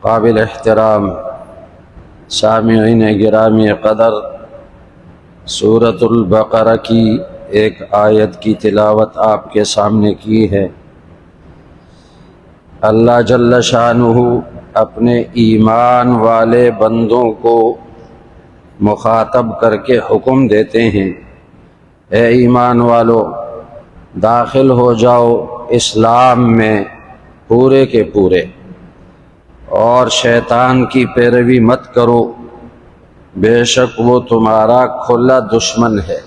قابل احترام سامعین گرامی قدر، سورۃ البقرہ کی ایک آیت کی تلاوت آپ کے سامنے کی ہے۔ اللہ جل شانہ اپنے ایمان والے بندوں کو مخاطب کر کے حکم دیتے ہیں، اے ایمان والو، داخل ہو جاؤ اسلام میں پورے کے پورے، اور شیطان کی پیروی مت کرو، بے شک وہ تمہارا کھلا دشمن ہے۔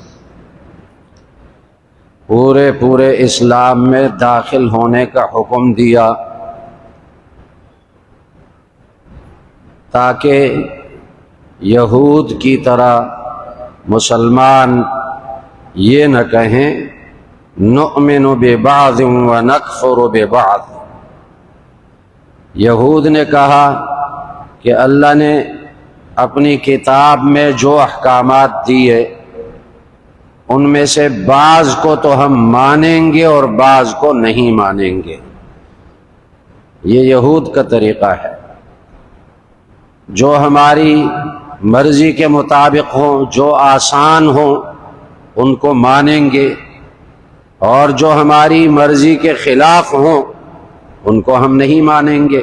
پورے اسلام میں داخل ہونے کا حکم دیا تاکہ یہود کی طرح مسلمان یہ نہ کہیں نؤمن ببعض ونکفر ببعض۔ یہود نے کہا کہ اللہ نے اپنی کتاب میں جو احکامات دیے ان میں سے بعض کو تو ہم مانیں گے اور بعض کو نہیں مانیں گے۔ یہ یہود کا طریقہ ہے، جو ہماری مرضی کے مطابق ہوں، جو آسان ہوں ان کو مانیں گے، اور جو ہماری مرضی کے خلاف ہوں ان کو ہم نہیں مانیں گے۔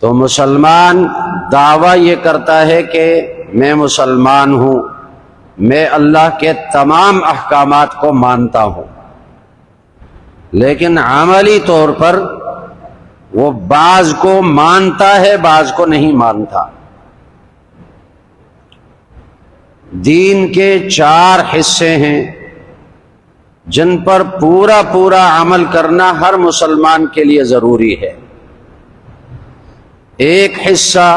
تو مسلمان دعویٰ یہ کرتا ہے کہ میں مسلمان ہوں، میں اللہ کے تمام احکامات کو مانتا ہوں، لیکن عملی طور پر وہ بعض کو مانتا ہے، بعض کو نہیں مانتا۔ دین کے 4 حصے ہیں جن پر پورا عمل کرنا ہر مسلمان کے لیے ضروری ہے۔ ایک حصہ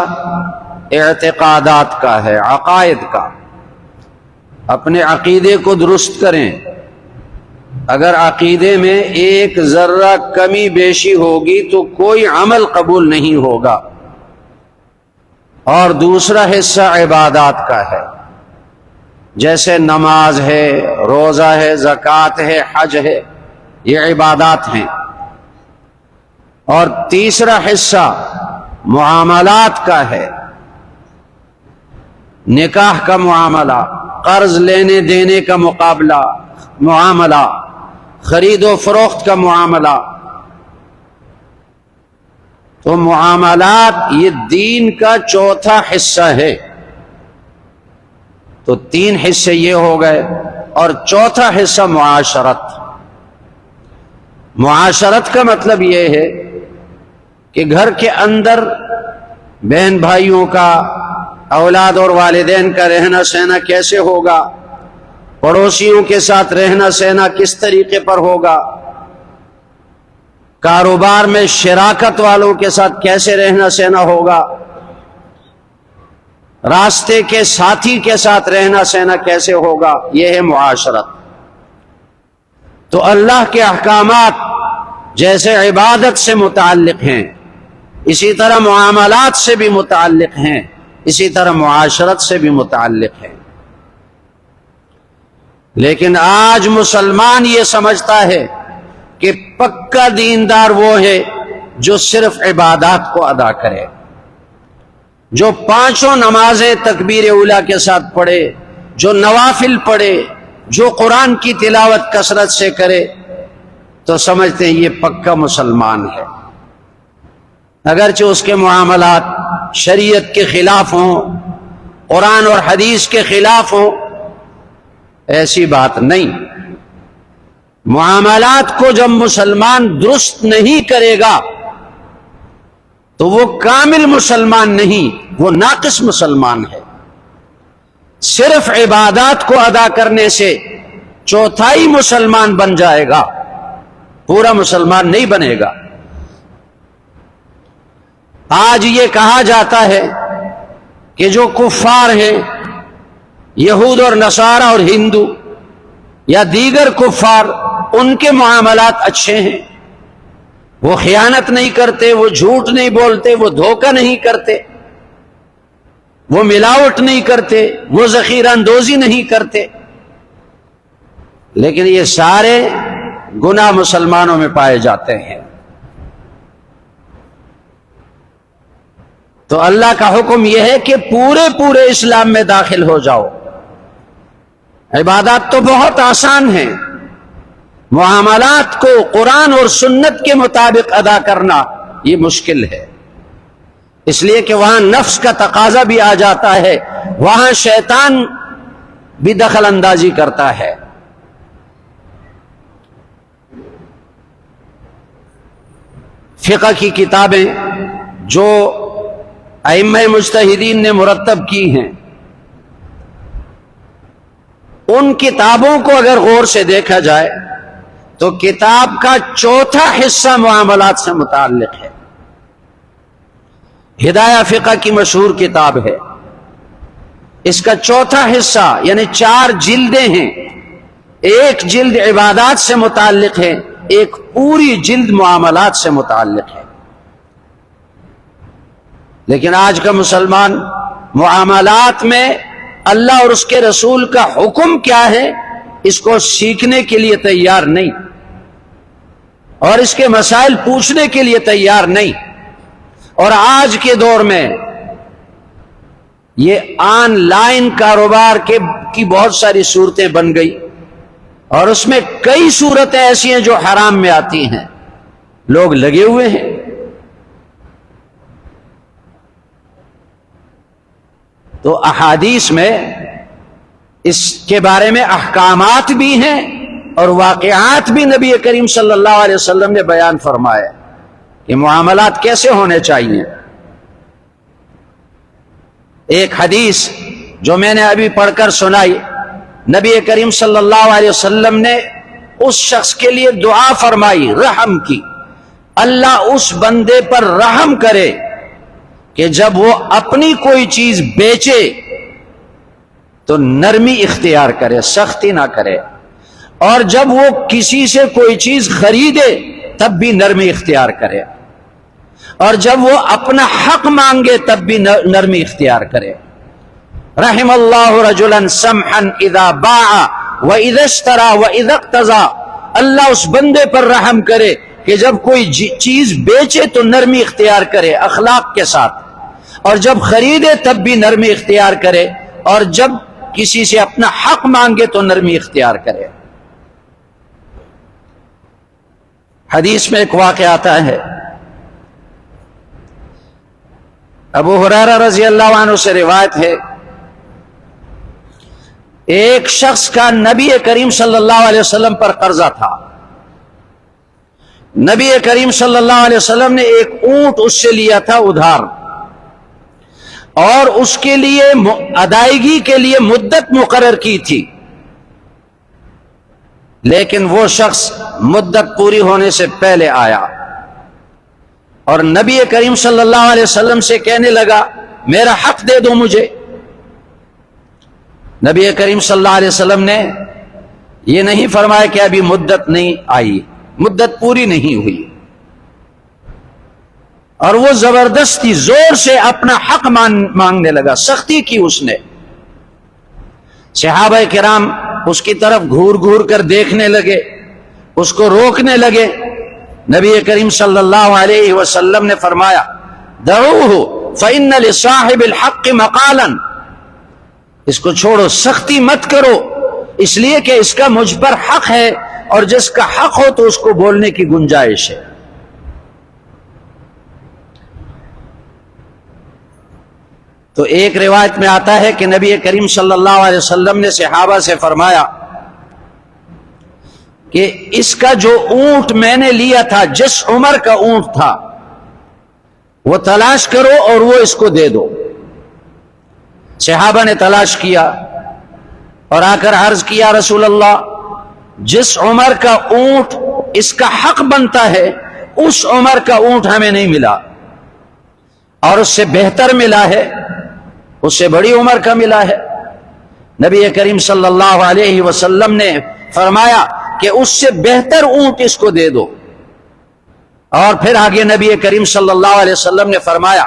اعتقادات کا ہے، عقائد کا، اپنے عقیدے کو درست کریں۔ اگر عقیدے میں ایک ذرہ کمی بیشی ہوگی تو کوئی عمل قبول نہیں ہوگا۔ اور دوسرا حصہ عبادات کا ہے، جیسے نماز ہے، روزہ ہے، زکوٰۃ ہے، حج ہے، یہ عبادات ہیں۔ اور تیسرا حصہ معاملات کا ہے، نکاح کا معاملہ، قرض لینے دینے کا معاملہ، خرید و فروخت کا معاملہ۔ تو معاملات یہ دین کا 4تھا حصہ ہے۔ تو 3 حصے یہ ہو گئے، اور 4تھا حصہ معاشرت۔ معاشرت کا مطلب یہ ہے کہ گھر کے اندر بہن بھائیوں کا، اولاد اور والدین کا رہنا سہنا کیسے ہوگا، پڑوسیوں کے ساتھ رہنا سہنا کس طریقے پر ہوگا، کاروبار میں شراکت والوں کے ساتھ کیسے رہنا سہنا ہوگا، راستے کے ساتھی کے ساتھ رہنا سہنا کیسے ہوگا، یہ ہے معاشرت۔ تو اللہ کے احکامات جیسے عبادت سے متعلق ہیں، اسی طرح معاملات سے بھی متعلق ہیں، اسی طرح معاشرت سے بھی متعلق ہیں۔ لیکن آج مسلمان یہ سمجھتا ہے کہ پکا دیندار وہ ہے جو صرف عبادات کو ادا کرے، جو 5 نمازیں تکبیر اولیٰ کے ساتھ پڑھے، جو نوافل پڑھے، جو قرآن کی تلاوت کثرت سے کرے، تو سمجھتے ہیں یہ پکا مسلمان ہے، اگرچہ اس کے معاملات شریعت کے خلاف ہوں، قرآن اور حدیث کے خلاف ہوں۔ ایسی بات نہیں۔ معاملات کو جب مسلمان درست نہیں کرے گا تو وہ کامل مسلمان نہیں، وہ ناقص مسلمان ہے۔ صرف عبادات کو ادا کرنے سے 4تھائی مسلمان بن جائے گا، پورا مسلمان نہیں بنے گا۔ آج یہ کہا جاتا ہے کہ جو کفار ہیں، یہود اور نصارہ اور ہندو یا دیگر کفار، ان کے معاملات اچھے ہیں، وہ خیانت نہیں کرتے، وہ جھوٹ نہیں بولتے، وہ دھوکہ نہیں کرتے، وہ ملاوٹ نہیں کرتے، وہ ذخیرہ اندوزی نہیں کرتے۔ لیکن یہ سارے گناہ مسلمانوں میں پائے جاتے ہیں۔ تو اللہ کا حکم یہ ہے کہ پورے اسلام میں داخل ہو جاؤ۔ عبادات تو بہت آسان ہیں، معاملات کو قرآن اور سنت کے مطابق ادا کرنا یہ مشکل ہے، اس لیے کہ وہاں نفس کا تقاضا بھی آ جاتا ہے، وہاں شیطان بھی دخل اندازی کرتا ہے۔ فقہ کی کتابیں جو ائمہ مجتہدین نے مرتب کی ہیں، ان کتابوں کو اگر غور سے دیکھا جائے تو کتاب کا چوتھا حصہ معاملات سے متعلق ہے۔ ہدایہ فقہ کی مشہور کتاب ہے، اس کا چوتھا حصہ یعنی 4 جلدیں ہیں، ایک جلد عبادات سے متعلق ہے، ایک پوری جلد معاملات سے متعلق ہے۔ لیکن آج کا مسلمان معاملات میں اللہ اور اس کے رسول کا حکم کیا ہے اس کو سیکھنے کے لیے تیار نہیں، اور اس کے مسائل پوچھنے کے لیے تیار نہیں۔ اور آج کے دور میں یہ آن لائن کاروبار کی بہت ساری صورتیں بن گئی، اور اس میں کئی صورتیں ایسی ہیں جو حرام میں آتی ہیں، لوگ لگے ہوئے ہیں۔ تو احادیث میں اس کے بارے میں احکامات بھی ہیں اور واقعات بھی نبی کریم صلی اللہ علیہ وسلم نے بیان فرمائے کہ معاملات کیسے ہونے چاہیے۔ ایک حدیث جو میں نے ابھی پڑھ کر سنائی، نبی کریم صلی اللہ علیہ وسلم نے اس شخص کے لیے دعا فرمائی، رحم کی، اللہ اس بندے پر رحم کرے کہ جب وہ اپنی کوئی چیز بیچے تو نرمی اختیار کرے، سختی نہ کرے، اور جب وہ کسی سے کوئی چیز خریدے تب بھی نرمی اختیار کرے، اور جب وہ اپنا حق مانگے تب بھی نرمی اختیار کرے۔ رحم اللہ رجلا سمحا اذا باع واذا اشترى واذا اقتضى، اللہ اس بندے پر رحم کرے کہ جب کوئی چیز بیچے تو نرمی اختیار کرے اخلاق کے ساتھ، اور جب خریدے تب بھی نرمی اختیار کرے، اور جب کسی سے اپنا حق مانگے تو نرمی اختیار کرے۔ حدیث میں ایک واقعہ آتا ہے، ابو ہریرہ رضی اللہ عنہ سے روایت ہے، ایک شخص کا نبی کریم صلی اللہ علیہ وسلم پر قرضہ تھا۔ نبی کریم صلی اللہ علیہ وسلم نے ایک اونٹ اس سے لیا تھا ادھار، اور اس کے لیے ادائیگی کے لیے مدت مقرر کی تھی، لیکن وہ شخص مدت پوری ہونے سے پہلے آیا اور نبی کریم صلی اللہ علیہ وسلم سے کہنے لگا میرا حق دے دو مجھے۔ نبی کریم صلی اللہ علیہ وسلم نے یہ نہیں فرمایا کہ ابھی مدت نہیں آئی، مدت پوری نہیں ہوئی، اور وہ زبردستی زور سے اپنا حق مانگنے لگا، سختی کی اس نے۔ صحابہ کرام اس کی طرف گھور گھور کر دیکھنے لگے، اس کو روکنے لگے۔ نبی کریم صلی اللہ علیہ وسلم نے فرمایا دعوہ فإن لصاحب الحق مقالا، اس کو چھوڑو، سختی مت کرو، اس لیے کہ اس کا مجھ پر حق ہے، اور جس کا حق ہو تو اس کو بولنے کی گنجائش ہے۔ تو ایک روایت میں آتا ہے کہ نبی کریم صلی اللہ علیہ وسلم نے صحابہ سے فرمایا کہ اس کا جو اونٹ میں نے لیا تھا، جس عمر کا اونٹ تھا، وہ تلاش کرو اور وہ اس کو دے دو۔ صحابہ نے تلاش کیا اور آ کر عرض کیا رسول اللہ، جس عمر کا اونٹ اس کا حق بنتا ہے اس عمر کا اونٹ ہمیں نہیں ملا، اور اس سے بہتر ملا ہے، اس سے بڑی عمر کا ملا ہے۔ نبی کریم صلی اللہ علیہ وسلم نے فرمایا کہ اس سے بہتر اونٹ اس کو دے دو، اور پھر آگے نبی کریم صلی اللہ علیہ وسلم نے فرمایا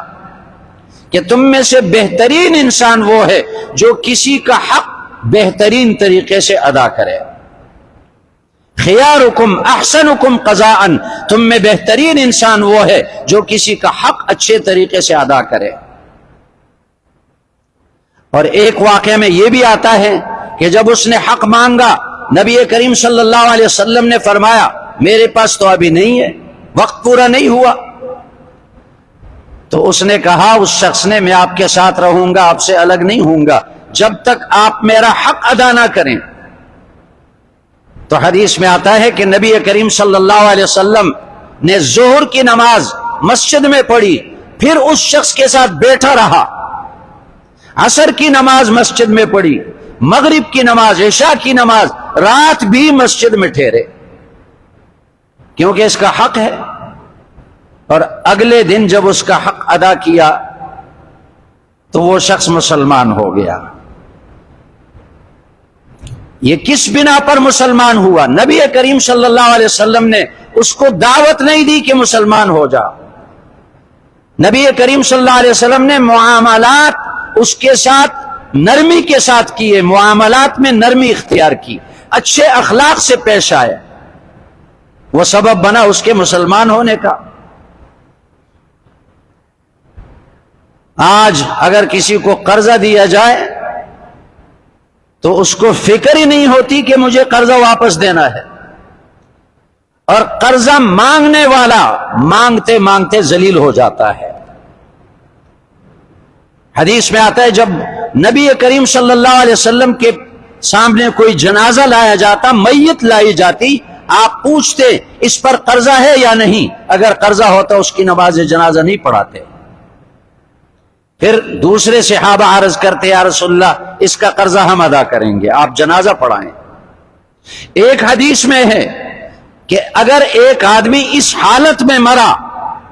کہ تم میں سے بہترین انسان وہ ہے جو کسی کا حق بہترین طریقے سے ادا کرے۔ خیارکم احسنکم قضاء، تم میں بہترین انسان وہ ہے جو کسی کا حق اچھے طریقے سے ادا کرے۔ اور ایک واقعہ میں یہ بھی آتا ہے کہ جب اس نے حق مانگا، نبی کریم صلی اللہ علیہ وسلم نے فرمایا میرے پاس تو ابھی نہیں ہے، وقت پورا نہیں ہوا. تو اس نے کہا اس شخص نے میں آپ کے ساتھ رہوں گا، آپ سے الگ نہیں ہوں گا جب تک آپ میرا حق ادا نہ کریں. تو حدیث میں آتا ہے کہ نبی کریم صلی اللہ علیہ وسلم نے ظہر کی نماز مسجد میں پڑھی، پھر اس شخص کے ساتھ بیٹھا رہا، عصر کی نماز مسجد میں پڑھی، مغرب کی نماز، عشاء کی نماز، رات بھی مسجد میں ٹھہرے، کیونکہ اس کا حق ہے. اور اگلے دن جب اس کا حق ادا کیا تو وہ شخص مسلمان ہو گیا. یہ کس بنا پر مسلمان ہوا؟ نبی کریم صلی اللہ علیہ وسلم نے اس کو دعوت نہیں دی کہ مسلمان ہو جا. نبی کریم صلی اللہ علیہ وسلم نے معاملات اس کے ساتھ نرمی کے ساتھ کیے، معاملات میں نرمی اختیار کی، اچھے اخلاق سے پیش آئے، وہ سبب بنا اس کے مسلمان ہونے کا. آج اگر کسی کو قرضہ دیا جائے تو اس کو فکر ہی نہیں ہوتی کہ مجھے قرضہ واپس دینا ہے، اور قرضہ مانگنے والا مانگتے مانگتے ذلیل ہو جاتا ہے. حدیث میں آتا ہے جب نبی کریم صلی اللہ علیہ وسلم کے سامنے کوئی جنازہ لایا جاتا، میت لائی جاتی، آپ پوچھتے اس پر قرضہ ہے یا نہیں، اگر قرضہ ہوتا اس کی نماز جنازہ نہیں پڑھاتے. پھر دوسرے صحابہ عرض کرتے یا رسول اللہ اس کا قرضہ ہم ادا کریں گے، آپ جنازہ پڑھائیں. ایک حدیث میں ہے کہ اگر ایک آدمی اس حالت میں مرا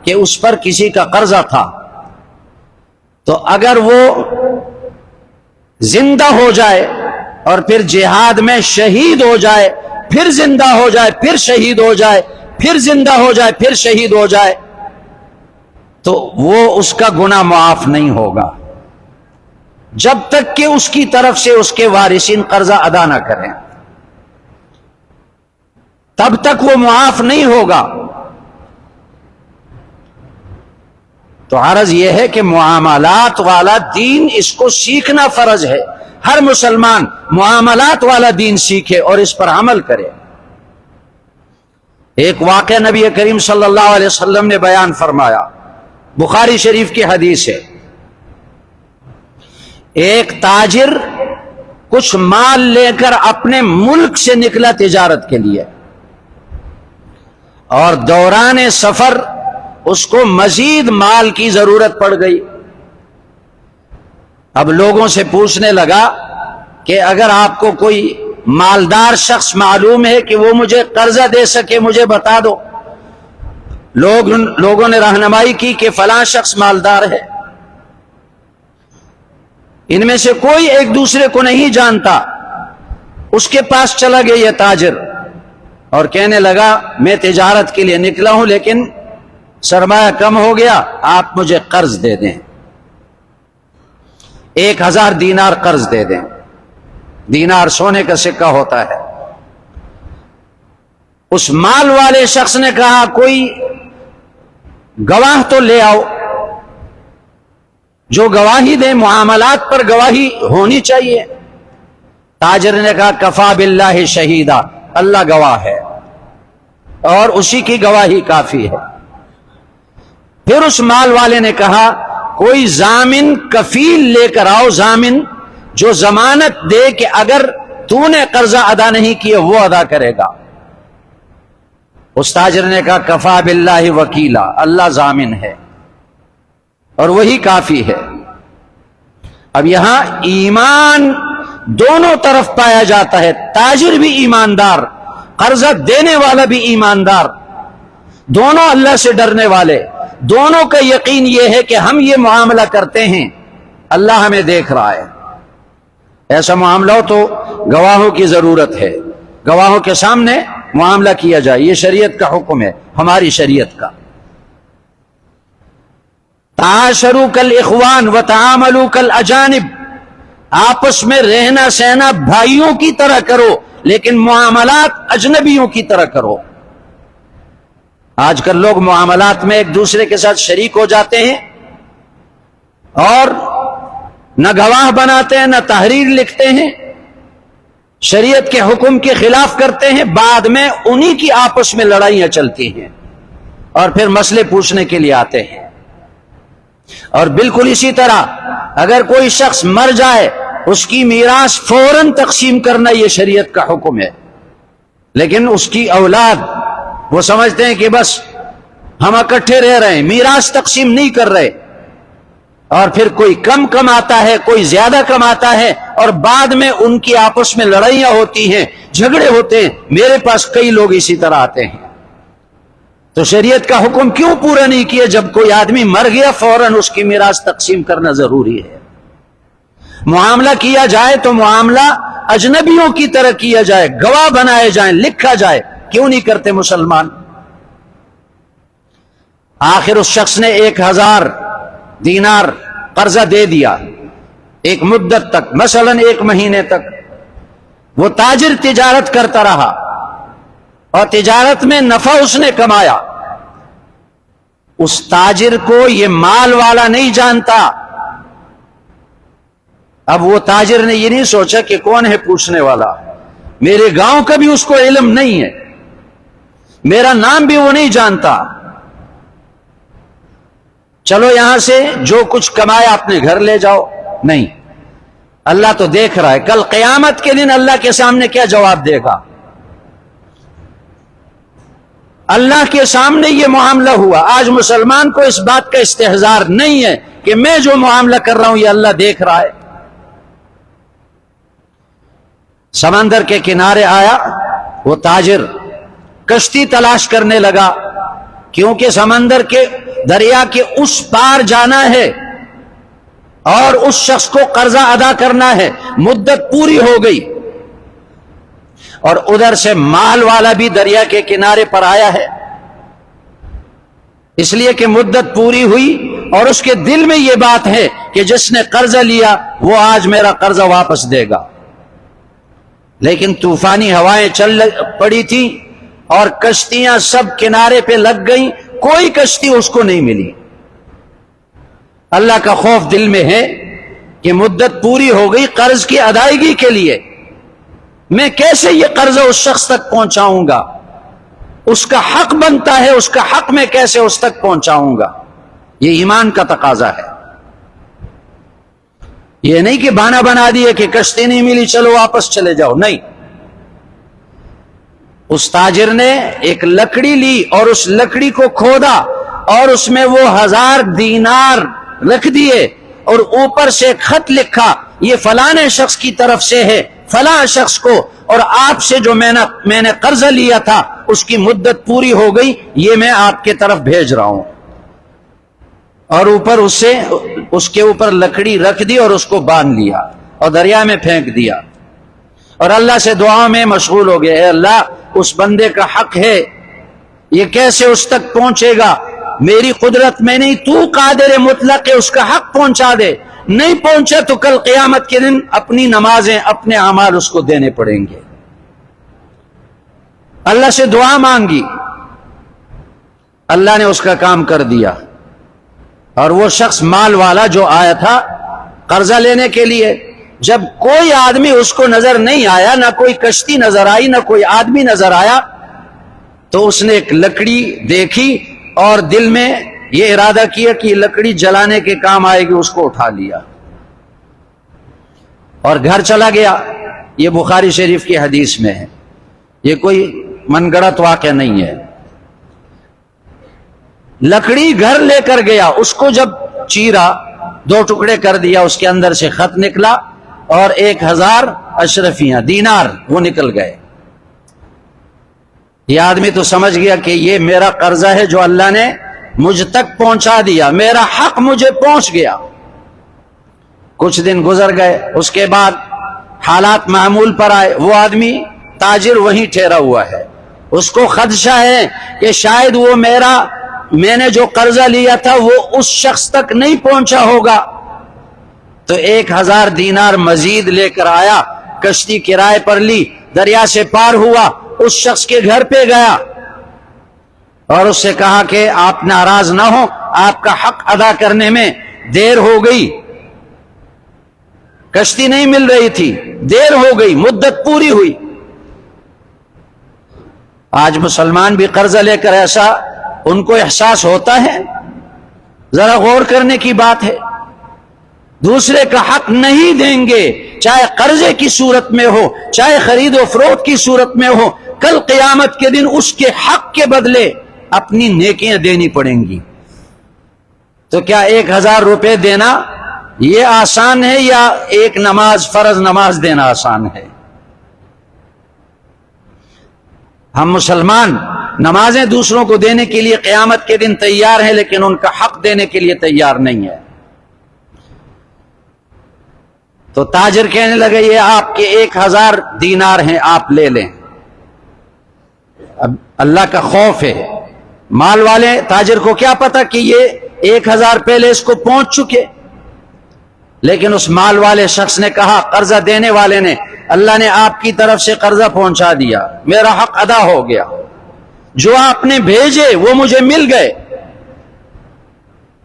کہ اس پر کسی کا قرضہ تھا، تو اگر وہ زندہ ہو جائے اور پھر جہاد میں شہید ہو جائے، پھر زندہ ہو جائے، پھر شہید ہو جائے، پھر زندہ ہو جائے، پھر شہید ہو جائے، تو وہ اس کا گناہ معاف نہیں ہوگا جب تک کہ اس کی طرف سے اس کے وارثین قرضہ ادا نہ کریں، تب تک وہ معاف نہیں ہوگا. تو عرض یہ ہے کہ معاملات والا دین اس کو سیکھنا فرض ہے. ہر مسلمان معاملات والا دین سیکھے اور اس پر عمل کرے. ایک واقعہ نبی کریم صلی اللہ علیہ وسلم نے بیان فرمایا، بخاری شریف کی حدیث ہے. ایک تاجر کچھ مال لے کر اپنے ملک سے نکلا تجارت کے لیے، اور دوران سفر اس کو مزید مال کی ضرورت پڑ گئی. اب لوگوں سے پوچھنے لگا کہ اگر آپ کو کوئی مالدار شخص معلوم ہے کہ وہ مجھے قرضہ دے سکے مجھے بتا دو. لوگوں نے رہنمائی کی کہ فلاں شخص مالدار ہے. ان میں سے کوئی ایک دوسرے کو نہیں جانتا. اس کے پاس چلا گیا یہ تاجر اور کہنے لگا میں تجارت کے لیے نکلا ہوں لیکن سرمایہ کم ہو گیا، آپ مجھے قرض دے دیں، 1000 دینار قرض دے دیں. دینار سونے کا سکہ ہوتا ہے. اس مال والے شخص نے کہا کوئی گواہ تو لے آؤ جو گواہی دے، معاملات پر گواہی ہونی چاہیے. تاجر نے کہا کفا باللہ شہیدا، اللہ گواہ ہے اور اسی کی گواہی کافی ہے. پھر اس مال والے نے کہا کوئی ضامن کفیل لے کر آؤ، ضامن جو ضمانت دے کہ اگر تو نے قرضہ ادا نہیں کیا وہ ادا کرے گا. اس تاجر نے کہا کفا باللہ وکیلا، اللہ ضامن ہے اور وہی کافی ہے. اب یہاں ایمان دونوں طرف پایا جاتا ہے، تاجر بھی ایماندار، قرضہ دینے والا بھی ایماندار، دونوں اللہ سے ڈرنے والے، دونوں کا یقین یہ ہے کہ ہم یہ معاملہ کرتے ہیں اللہ ہمیں دیکھ رہا ہے. ایسا معاملہ ہو تو گواہوں کی ضرورت ہے، گواہوں کے سامنے معاملہ کیا جائے، یہ شریعت کا حکم ہے، ہماری شریعت کا. تعاشروا کالاخوان وتعاملوا کالاجانب، آپس میں رہنا سہنا بھائیوں کی طرح کرو لیکن معاملات اجنبیوں کی طرح کرو. آج کل لوگ معاملات میں ایک دوسرے کے ساتھ شریک ہو جاتے ہیں اور نہ گواہ بناتے ہیں، نہ تحریر لکھتے ہیں، شریعت کے حکم کے خلاف کرتے ہیں، بعد میں انہی کی آپس میں لڑائیاں چلتی ہیں اور پھر مسئلے پوچھنے کے لیے آتے ہیں۔ اور بالکل اسی طرح اگر کوئی شخص مر جائے، اس کی میراث فوراً تقسیم کرنا یہ شریعت کا حکم ہے، لیکن اس کی اولاد وہ سمجھتے ہیں کہ بس ہم اکٹھے رہ رہے ہیں، میراث تقسیم نہیں کر رہے، اور پھر کوئی کم کماتا ہے، کوئی زیادہ کماتا ہے، اور بعد میں ان کی آپس میں لڑائیاں ہوتی ہیں، جھگڑے ہوتے ہیں۔ میرے پاس کئی لوگ اسی طرح آتے ہیں۔ تو شریعت کا حکم کیوں پورا نہیں کیا؟ جب کوئی آدمی مر گیا فوراً اس کی میراث تقسیم کرنا ضروری ہے۔ معاملہ کیا جائے تو معاملہ اجنبیوں کی طرح کیا جائے، گواہ بنائے جائیں، لکھا جائے، کیوں نہیں کرتے مسلمان؟ آخر اس شخص نے 1000 دینار قرضہ دے دیا ایک مدت تک، مثلا 1 مہینے تک۔ وہ تاجر تجارت کرتا رہا اور تجارت میں نفع اس نے کمایا۔ اس تاجر کو یہ مال والا نہیں جانتا۔ اب وہ تاجر نے یہ نہیں سوچا کہ کون ہے پوچھنے والا، میرے گاؤں کا بھی اس کو علم نہیں ہے، میرا نام بھی وہ نہیں جانتا، چلو یہاں سے جو کچھ کمایا اپنے گھر لے جاؤ۔ نہیں، اللہ تو دیکھ رہا ہے، کل قیامت کے دن اللہ کے سامنے کیا جواب دے گا؟ اللہ کے سامنے یہ معاملہ ہوا۔ آج مسلمان کو اس بات کا استحضار نہیں ہے کہ میں جو معاملہ کر رہا ہوں یہ اللہ دیکھ رہا ہے۔ سمندر کے کنارے آیا وہ تاجر، کشتی تلاش کرنے لگا، کیونکہ سمندر کے دریا کے اس پار جانا ہے اور اس شخص کو قرضہ ادا کرنا ہے۔ مدت پوری ہو گئی اور ادھر سے مال والا بھی دریا کے کنارے پر آیا ہے، اس لیے کہ مدت پوری ہوئی اور اس کے دل میں یہ بات ہے کہ جس نے قرضہ لیا وہ آج میرا قرضہ واپس دے گا۔ لیکن طوفانی ہوائیں چل پڑی تھی اور کشتیاں سب کنارے پہ لگ گئیں، کوئی کشتی اس کو نہیں ملی۔ اللہ کا خوف دل میں ہے کہ مدت پوری ہو گئی قرض کی ادائیگی کے لیے، میں کیسے یہ قرضہ اس شخص تک پہنچاؤں گا؟ اس کا حق بنتا ہے، اس کا حق میں کیسے اس تک پہنچاؤں گا؟ یہ ایمان کا تقاضا ہے۔ یہ نہیں کہ بہانہ بنا دیے کہ کشتی نہیں ملی چلو واپس چلے جاؤ، نہیں۔ اس تاجر نے ایک لکڑی لی اور اس لکڑی کو کھودا اور اس میں وہ 1000 دینار رکھ دیے اور اوپر سے ایک خط لکھا، یہ فلاں شخص کی طرف سے ہے فلاں شخص کو، اور آپ سے جو میں نے قرضہ لیا تھا اس کی مدت پوری ہو گئی، یہ میں آپ کے طرف بھیج رہا ہوں۔ اور اوپر اس کے اوپر لکڑی رکھ دی اور اس کو باندھ لیا اور دریا میں پھینک دیا، اور اللہ سے دعا میں مشغول ہو گئے، اے اللہ اس بندے کا حق ہے، یہ کیسے اس تک پہنچے گا؟ میری قدرت میں نہیں، تو قادر مطلق ہے، اس کا حق پہنچا دے۔ نہیں پہنچا تو کل قیامت کے دن اپنی نمازیں، اپنے اعمال اس کو دینے پڑیں گے۔ اللہ سے دعا مانگی، اللہ نے اس کا کام کر دیا، اور وہ شخص مال والا جو آیا تھا قرضہ لینے کے لیے، جب کوئی آدمی اس کو نظر نہیں آیا، نہ کوئی کشتی نظر آئی، نہ کوئی آدمی نظر آیا، تو اس نے ایک لکڑی دیکھی اور دل میں یہ ارادہ کیا کہ یہ لکڑی جلانے کے کام آئے گی، اس کو اٹھا لیا اور گھر چلا گیا۔ یہ بخاری شریف کی حدیث میں ہے، یہ کوئی من گڑت واقعہ نہیں ہے۔ لکڑی گھر لے کر گیا، اس کو جب چیرا، 2 ٹکڑے کر دیا، اس کے اندر سے خط نکلا اور 1000 اشرفیاں دینار وہ نکل گئے۔ یہ آدمی تو سمجھ گیا کہ یہ میرا قرضہ ہے جو اللہ نے مجھ تک پہنچا دیا، میرا حق مجھے پہنچ گیا۔ کچھ دن گزر گئے، اس کے بعد حالات معمول پر آئے، وہ آدمی تاجر وہیں ٹھہرا ہوا ہے، اس کو خدشہ ہے کہ شاید وہ میں نے جو قرضہ لیا تھا وہ اس شخص تک نہیں پہنچا ہوگا، تو 1000 دینار مزید لے کر آیا، کشتی کرائے پر لی، دریا سے پار ہوا، اس شخص کے گھر پہ گیا اور اس سے کہا کہ آپ ناراض نہ ہو، آپ کا حق ادا کرنے میں دیر ہو گئی، کشتی نہیں مل رہی تھی، دیر ہو گئی، مدت پوری ہوئی۔ آج مسلمان بھی قرضہ لے کر ایسا ان کو احساس ہوتا ہے؟ ذرا غور کرنے کی بات ہے۔ دوسرے کا حق نہیں دیں گے، چاہے قرضے کی صورت میں ہو، چاہے خرید و فروخت کی صورت میں ہو، کل قیامت کے دن اس کے حق کے بدلے اپنی نیکیاں دینی پڑیں گی۔ تو کیا 1000 روپے دینا یہ آسان ہے یا ایک نماز، فرض نماز دینا آسان ہے؟ ہم مسلمان نمازیں دوسروں کو دینے کے لیے قیامت کے دن تیار ہیں، لیکن ان کا حق دینے کے لیے تیار نہیں ہے۔ تو تاجر کہنے لگے یہ آپ کے 1000 دینار ہیں، آپ لے لیں۔ اب اللہ کا خوف ہے، مال والے تاجر کو کیا پتا کہ یہ 1000 پہلے اس کو پہنچ چکے، لیکن اس مال والے شخص نے کہا، قرضہ دینے والے نے، اللہ نے آپ کی طرف سے قرضہ پہنچا دیا، میرا حق ادا ہو گیا، جو آپ نے بھیجے وہ مجھے مل گئے،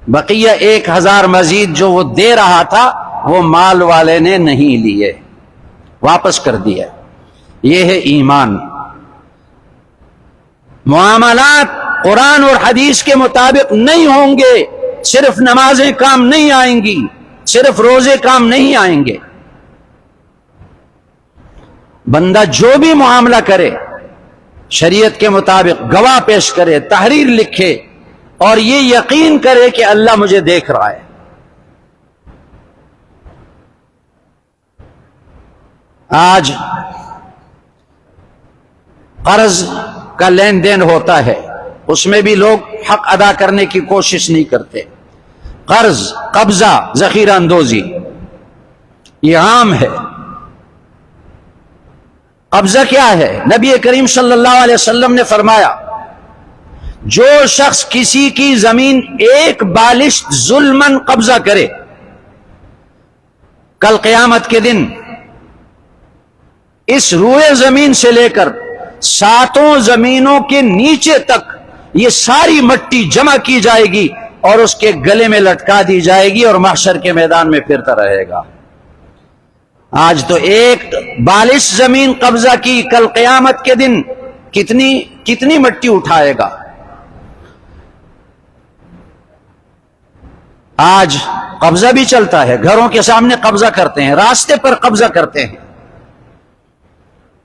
بقیہ 1000 مزید جو وہ دے رہا تھا وہ مال والے نے نہیں لیے، واپس کر دیا۔ یہ ہے ایمان۔ معاملات قرآن اور حدیث کے مطابق نہیں ہوں گے، صرف نمازیں کام نہیں آئیں گی، صرف روزے کام نہیں آئیں گے۔ بندہ جو بھی معاملہ کرے شریعت کے مطابق گواہ پیش کرے، تحریر لکھے اور یہ یقین کرے کہ اللہ مجھے دیکھ رہا ہے۔ آج قرض کا لین دین ہوتا ہے، اس میں بھی لوگ حق ادا کرنے کی کوشش نہیں کرتے۔ قرض، قبضہ، ذخیرہ اندوزی یہ عام ہے۔ قبضہ کیا ہے؟ نبی کریم صلی اللہ علیہ وسلم نے فرمایا، جو شخص کسی کی زمین ایک بالشت ظلماً قبضہ کرے، کل قیامت کے دن اس روئے زمین سے لے کر 7 زمینوں کے نیچے تک یہ ساری مٹی جمع کی جائے گی اور اس کے گلے میں لٹکا دی جائے گی اور محشر کے میدان میں پھرتا رہے گا۔ آج تو ایک بالش زمین قبضہ کی، کل قیامت کے دن کتنی مٹی اٹھائے گا۔ آج قبضہ بھی چلتا ہے، گھروں کے سامنے قبضہ کرتے ہیں، راستے پر قبضہ کرتے ہیں۔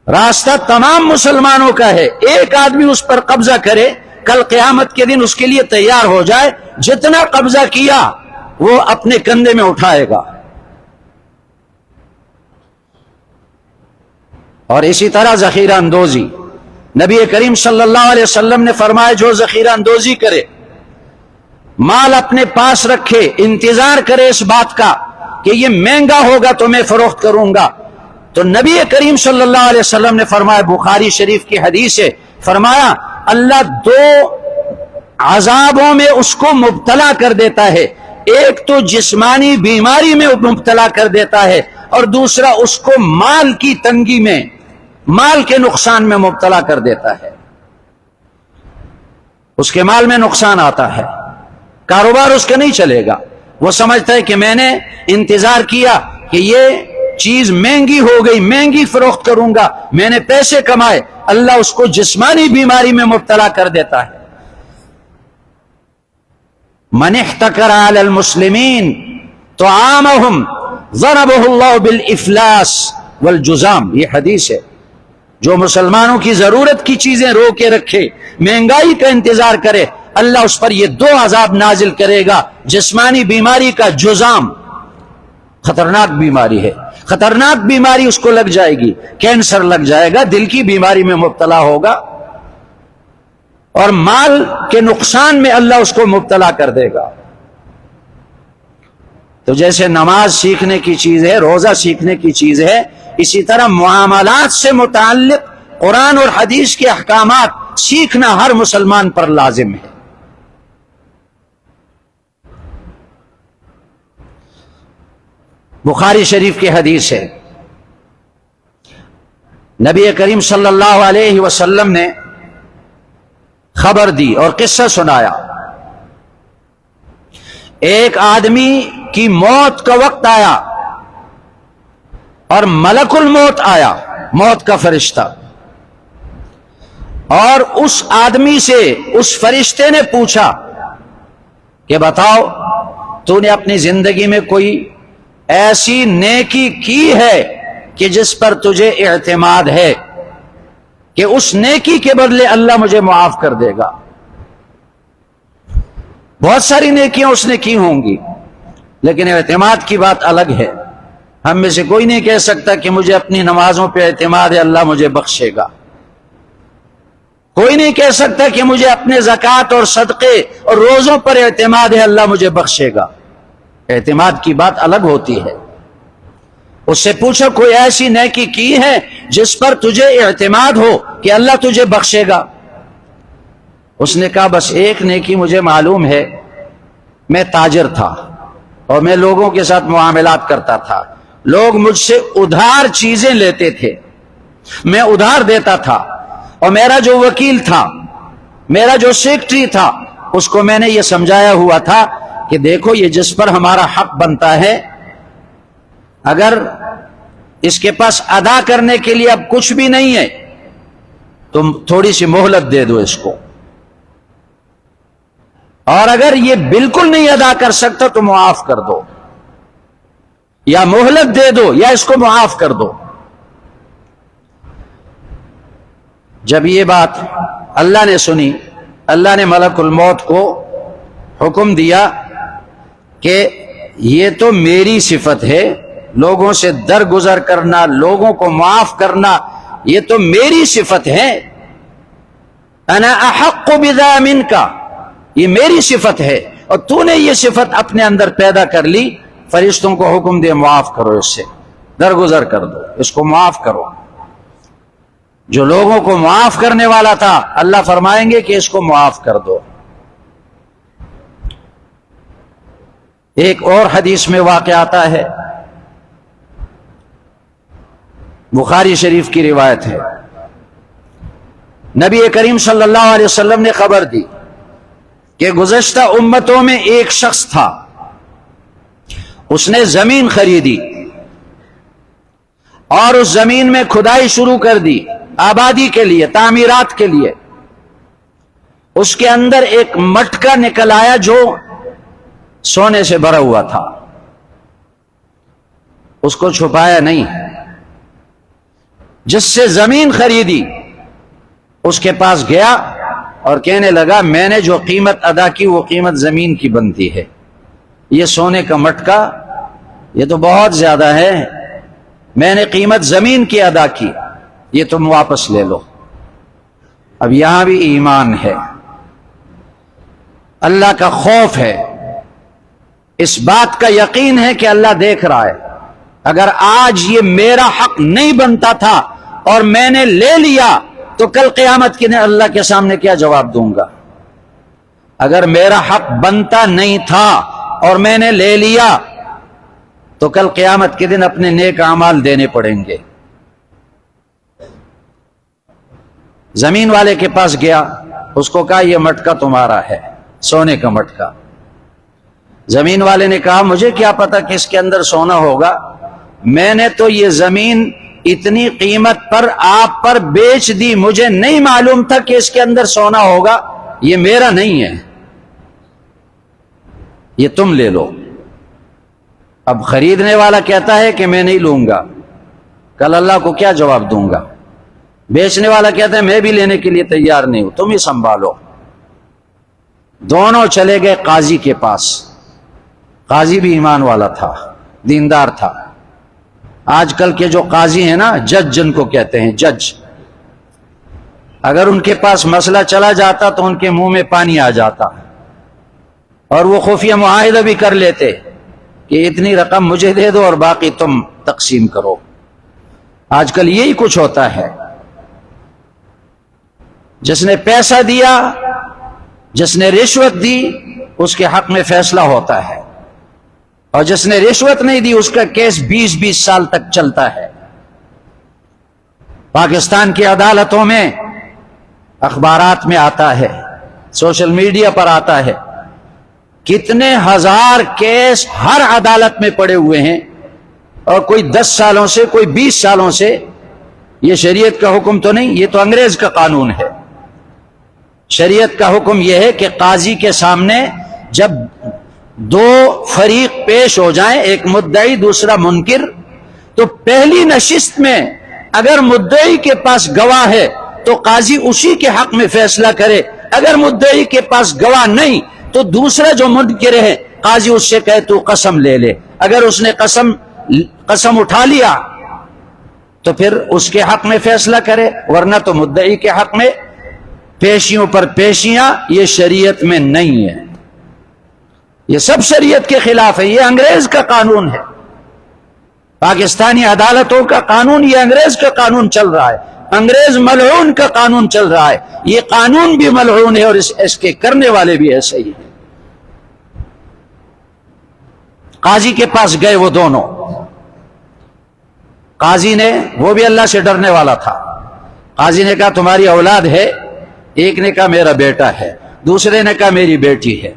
راستہ تمام مسلمانوں کا ہے، ایک آدمی اس پر قبضہ کرے، کل قیامت کے دن اس کے لیے تیار ہو جائے، جتنا قبضہ کیا وہ اپنے کندھے میں اٹھائے گا۔ اور اسی طرح ذخیرہ اندوزی، نبی کریم صلی اللہ علیہ وسلم نے فرمایا، جو ذخیرہ اندوزی کرے، مال اپنے پاس رکھے، انتظار کرے اس بات کا کہ یہ مہنگا ہوگا تو میں فروخت کروں گا، تو نبی کریم صلی اللہ علیہ وسلم نے فرمایا، بخاری شریف کی حدیث ہے، فرمایا اللہ 2 عذابوں میں اس کو مبتلا کر دیتا ہے، ایک تو جسمانی بیماری میں مبتلا کر دیتا ہے، اور دوسرا اس کو مال کی تنگی میں، مال کے نقصان میں مبتلا کر دیتا ہے۔ اس کے مال میں نقصان آتا ہے، کاروبار اس کا نہیں چلے گا، وہ سمجھتا ہے کہ میں نے انتظار کیا کہ یہ چیز مہنگی ہو گئی، مہنگی فروخت کروں گا، میں نے پیسے کمائے، اللہ اس کو جسمانی بیماری میں مبتلا کر دیتا ہے۔ من احتکر علی المسلمین طعامہم ضربہ اللہ بالافلاس والجزام، یہ حدیث ہے۔ جو مسلمانوں کی ضرورت کی چیزیں رو کے رکھے، مہنگائی کا انتظار کرے، اللہ اس پر یہ 2 عذاب نازل کرے گا، جسمانی بیماری کا جزام، خطرناک بیماری ہے، خطرناک بیماری اس کو لگ جائے گی، کینسر لگ جائے گا، دل کی بیماری میں مبتلا ہوگا، اور مال کے نقصان میں اللہ اس کو مبتلا کر دے گا۔ تو جیسے نماز سیکھنے کی چیز ہے، روزہ سیکھنے کی چیز ہے، اسی طرح معاملات سے متعلق قرآن اور حدیث کے احکامات سیکھنا ہر مسلمان پر لازم ہے۔ بخاری شریف کی حدیث ہے، نبی کریم صلی اللہ علیہ وسلم نے خبر دی اور قصہ سنایا، ایک آدمی کی موت کا وقت آیا، اور ملک الموت آیا، موت کا فرشتہ، اور اس آدمی سے اس فرشتے نے پوچھا کہ بتاؤ تو نے اپنی زندگی میں کوئی ایسی نیکی کی ہے کہ جس پر تجھے اعتماد ہے کہ اس نیکی کے بدلے اللہ مجھے معاف کر دے گا؟ بہت ساری نیکیاں اس نے کی ہوں گی، لیکن اعتماد کی بات الگ ہے۔ ہم میں سے کوئی نہیں کہہ سکتا کہ مجھے اپنی نمازوں پہ اعتماد ہے، اللہ مجھے بخشے گا۔ کوئی نہیں کہہ سکتا کہ مجھے اپنے زکوٰۃ اور صدقے اور روزوں پر اعتماد ہے، اللہ مجھے بخشے گا۔ اعتماد کی بات الگ ہوتی ہے۔ اس سے پوچھو کوئی ایسی نیکی کی ہے جس پر تجھے اعتماد ہو کہ اللہ تجھے بخشے گا؟ اس نے کہا بس ایک نیکی مجھے معلوم ہے، میں تاجر تھا اور میں لوگوں کے ساتھ معاملات کرتا تھا، لوگ مجھ سے ادھار چیزیں لیتے تھے، میں ادھار دیتا تھا، اور میرا جو وکیل تھا، میرا جو سیکرٹری تھا، اس کو میں نے یہ سمجھایا ہوا تھا کہ دیکھو یہ جس پر ہمارا حق بنتا ہے، اگر اس کے پاس ادا کرنے کے لیے اب کچھ بھی نہیں ہے تم تھوڑی سی مہلت دے دو اس کو، اور اگر یہ بالکل نہیں ادا کر سکتا تو معاف کر دو، یا مہلت دے دو یا اس کو معاف کر دو۔ جب یہ بات اللہ نے سنی، اللہ نے ملک الموت کو حکم دیا کہ یہ تو میری صفت ہے، لوگوں سے درگزر کرنا، لوگوں کو معاف کرنا، یہ تو میری صفت ہے، انا احق بذا منک، یہ میری صفت ہے، اور تو نے یہ صفت اپنے اندر پیدا کر لی، فرشتوں کو حکم دے معاف کرو، اس سے درگزر کر دو، اس کو معاف کرو۔ جو لوگوں کو معاف کرنے والا تھا، اللہ فرمائیں گے کہ اس کو معاف کر دو۔ ایک اور حدیث میں واقع آتا ہے، بخاری شریف کی روایت ہے، نبی کریم صلی اللہ علیہ وسلم نے خبر دی کہ گزشتہ امتوں میں ایک شخص تھا، اس نے زمین خریدی اور اس زمین میں کھدائی شروع کر دی، آبادی کے لیے، تعمیرات کے لیے۔ اس کے اندر ایک مٹکا نکل آیا جو سونے سے بھرا ہوا تھا، اس کو چھپایا نہیں۔ جس سے زمین خریدی اس کے پاس گیا اور کہنے لگا میں نے جو قیمت ادا کی وہ قیمت زمین کی بنتی ہے، یہ سونے کا مٹکا یہ تو بہت زیادہ ہے، میں نے قیمت زمین کی ادا کی، یہ تم واپس لے لو۔ اب یہاں بھی ایمان ہے، اللہ کا خوف ہے، اس بات کا یقین ہے کہ اللہ دیکھ رہا ہے۔ اگر آج یہ میرا حق نہیں بنتا تھا اور میں نے لے لیا تو کل قیامت کے دن اللہ کے سامنے کیا جواب دوں گا؟ اگر میرا حق بنتا نہیں تھا اور میں نے لے لیا تو کل قیامت کے دن اپنے نیک اعمال دینے پڑیں گے۔ زمین والے کے پاس گیا، اس کو کہا یہ مٹکا تمہارا ہے، سونے کا مٹکا۔ زمین والے نے کہا مجھے کیا پتا کہ اس کے اندر سونا ہوگا، میں نے تو یہ زمین اتنی قیمت پر آپ پر بیچ دی، مجھے نہیں معلوم تھا کہ اس کے اندر سونا ہوگا، یہ میرا نہیں ہے، یہ تم لے لو۔ اب خریدنے والا کہتا ہے کہ میں نہیں لوں گا، کل اللہ کو کیا جواب دوں گا؟ بیچنے والا کہتا ہے میں بھی لینے کے لیے تیار نہیں ہوں، تم ہی سنبھالو۔ دونوں چلے گئے قاضی کے پاس۔ قاضی بھی ایمان والا تھا، دیندار تھا۔ آج کل کے جو قاضی ہیں نا، جج جن کو کہتے ہیں، جج، اگر ان کے پاس مسئلہ چلا جاتا تو ان کے منہ میں پانی آ جاتا، اور وہ خفیہ معاہدہ بھی کر لیتے کہ اتنی رقم مجھے دے دو اور باقی تم تقسیم کرو۔ آج کل یہی کچھ ہوتا ہے، جس نے پیسہ دیا، جس نے رشوت دی، اس کے حق میں فیصلہ ہوتا ہے، اور جس نے رشوت نہیں دی اس کا کیس 20-20 سال تک چلتا ہے۔ پاکستان کی عدالتوں میں، اخبارات میں آتا ہے، سوشل میڈیا پر آتا ہے، کتنے ہزار کیس ہر عدالت میں پڑے ہوئے ہیں، اور کوئی 10 سالوں سے، کوئی 20 سالوں سے، یہ شریعت کا حکم تو نہیں، یہ تو انگریز کا قانون ہے۔ شریعت کا حکم یہ ہے کہ قاضی کے سامنے جب دو فریق پیش ہو جائیں، ایک مدعی دوسرا منکر، تو پہلی نشست میں اگر مدعی کے پاس گواہ ہے تو قاضی اسی کے حق میں فیصلہ کرے، اگر مدعی کے پاس گواہ نہیں تو دوسرا جو منکر ہے قاضی اس سے کہے تو قسم لے لے، اگر اس نے قسم اٹھا لیا تو پھر اس کے حق میں فیصلہ کرے، ورنہ تو مدعی کے حق میں پیشیوں پر پیشیاں، یہ شریعت میں نہیں ہے، یہ سب شریعت کے خلاف ہے، یہ انگریز کا قانون ہے، پاکستانی عدالتوں کا قانون، یہ انگریز کا قانون چل رہا ہے، انگریز ملعون کا قانون چل رہا ہے، یہ قانون بھی ملعون ہے اور اس کے کرنے والے بھی ایسے ہی ہیں۔ قاضی کے پاس گئے وہ دونوں، قاضی نے، وہ بھی اللہ سے ڈرنے والا تھا، قاضی نے کہا تمہاری اولاد ہے؟ ایک نے کہا میرا بیٹا ہے، دوسرے نے کہا میری بیٹی ہے۔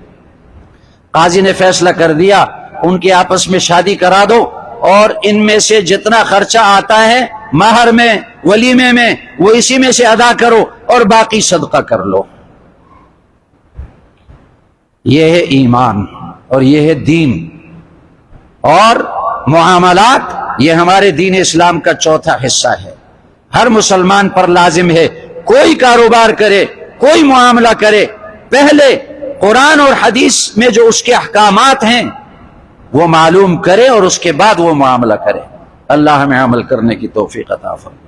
قاضی نے فیصلہ کر دیا ان کی آپس میں شادی کرا دو، اور ان میں سے جتنا خرچہ آتا ہے مہر میں، ولیمے میں، وہ اسی میں سے ادا کرو اور باقی صدقہ کر لو۔ یہ ہے ایمان اور یہ ہے دین، اور معاملات یہ ہمارے دین اسلام کا چوتھا حصہ ہے۔ ہر مسلمان پر لازم ہے کوئی کاروبار کرے، کوئی معاملہ کرے، پہلے قرآن اور حدیث میں جو اس کے احکامات ہیں وہ معلوم کرے اور اس کے بعد وہ معاملہ کرے۔ اللہ ہمیں عمل کرنے کی توفیق عطا فرمائے۔